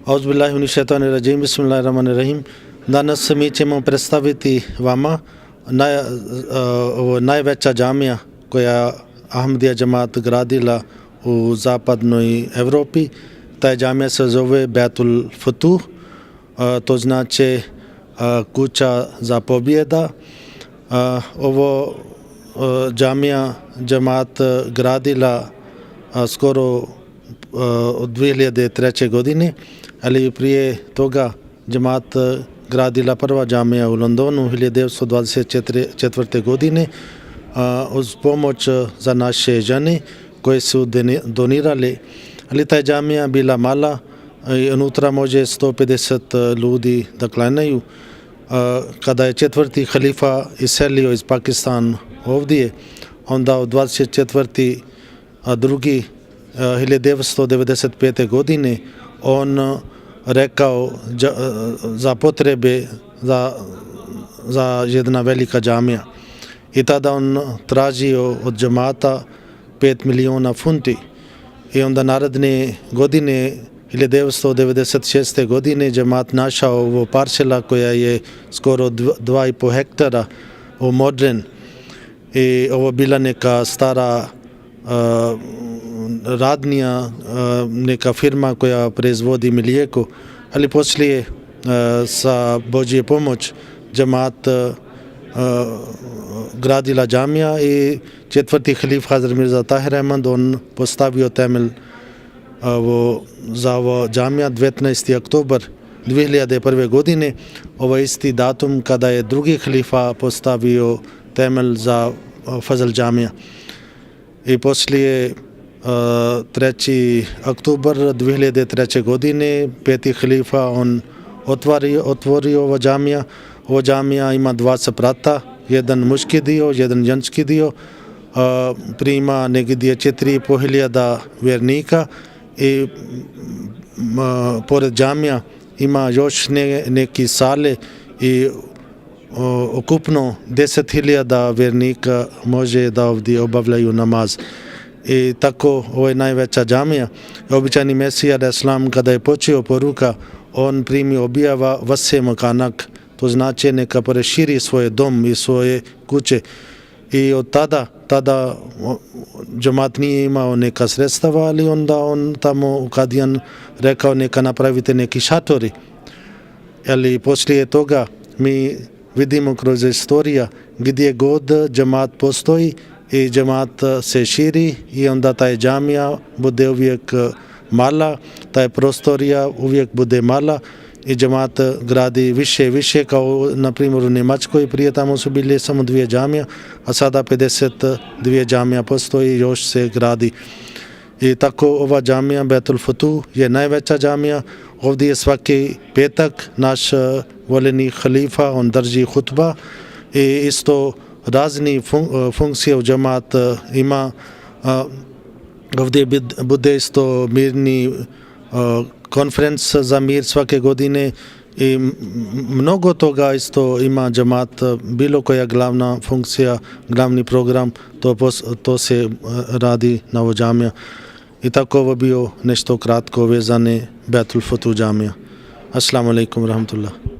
Auzubillahiminash-shaytanir-rajim. Bismillahir-rahmanir-rahim. Danas mi ćemo predstaviti vama najveća džamija koja Ahmadija džemat gradila u zapadnoj Evropi. Ta džamija se zove Baitul Futuh, to znači kuća za pobjeda. Ovo džamija džemat gradila skoro od 2003. godine, ali prije toga džemat gradila prva džamija u Londonu 1924. godine uz pomoć za naše žene koje su donirali, ali ta džamija bila mala i unutra može 150 ljudi da klanjaju. Kada je četvrti halifa iselio iz Pakistana ovdje, onda u 1995. godine on rekao za potrebe za jedna velika džamija. I tada on tražio od džemata 5 miliona funti. I onda naredne godine, 1996. godine, džemat našao ovo parcela koja je skoro 2,5 hektara u Modren. I ovo bila neka stara radnija, neka firma koja proizvodi mlijeko, ali poslije sa Božje pomoć džemat gradila džamija i četvrti halif Hazrat Mirza Tahir Ahmad on postavio temelj za ovo džamija 19. oktobar 2001. godine. Ovo je isti datum kada je drugi halifa postavio temelj za Fazl džamija. I poslije 3. oktobar 2003. godine peti halifa on otvorio ovo džamija. Ovo džamija ima dva sprata, jedan muški dio, jedan ženski dio, prima negdje 4.500 vjernika i pored džamija ima još neki sale i ukupno 10.000 vjernika može da ovdje obavljaju namaz. I tako ovo je najveća džamija. Običajni Mesija al-Islam kada je počeo poruka, on primio objava vase makanak, to znači neka proširi svoj dom i svoje kuće. I od tada džemat nije imao neka sredstava, ali onda on tamo u Kadijan rekao neka napravite neki šatori. Ali poslije toga mi vidimo kroz istoriju gdje god džemat postoji i džemat se širi i onda taj džamija bude uvijek mala, taj prostorija uvijek bude mala i džemat gradi više i više, kao na primjer u Njemačkoj, prije tamo su bile samo 2 džamija, a sada 52 džamija postoji i još se gradi. I tako ova džamija Baitul Futuh je najveća džamija. Ovdje je svaki petak naš voljeni halifa, on drži hutba i isto razni funkcije u džemat ima. Ovdje bude isto mirni konferenc za mir svake godine i mnogo toga isto ima džemat, bilo koja glavna funkcija, glavni program, to se radi na ovo džamija. I tako ovo bio nešto kratko vezane Baitul Futuh džamija. Assalamu alaikum wa rahmatullah.